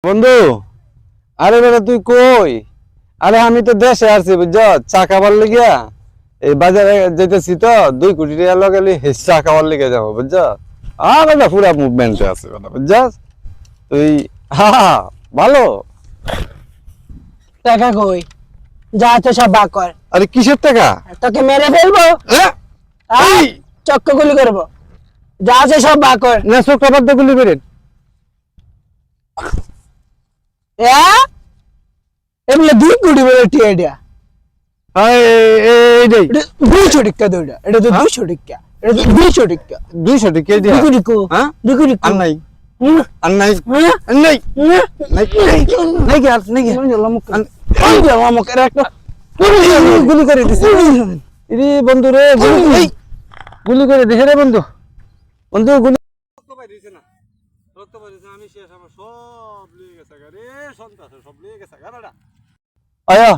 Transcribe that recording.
বন্ধু, আরে বেটা তুই কই? আরে আমি তো দেশে আসছি বুঝছ, চা খাবার লিগিয়া এই বাজারে যেতেছি তো 2 কোটি টাকা লগালি চা খাবার লিগে যাবো বুঝছ। বেটা পুরা মুভমেন্টে আছে বেটা বুঝছ তুই। হা হা, ভালো। টাকা কই? যা তো সব বাক কর। আরে কিসের টাকা? তোকে মেরে ফেলবো। এই! চক্ক গুলি করবো। যা আছে সব বাক কর। নেশো খাবার তো গুলি বেরেন। এগুলো 2 কোটি বলে টিয়া। এই 200 টিক্কা দুইটা। এটা তো 200 টিক্কা। এটা তো 200 টিক্কা। 200 টাকা দিয়া। 2 কোটি কো। হ্যাঁ? 2 কোটি আর নাই, আর নাই, আর নাই, নাই, নাই কি আর নাই কি? গুলি করে দিছে। ইরে বন্ধু রে, গুলি করে দিছে রে বন্ধু। বন্ধু গুলি রক্ত বাইরে দিছে না। রক্ত বাইরে দিছে, আমি শেষ, আমার সব লিয়ে গেছে রে, সন্তান সব লিয়ে গেছে বেটা। আয়া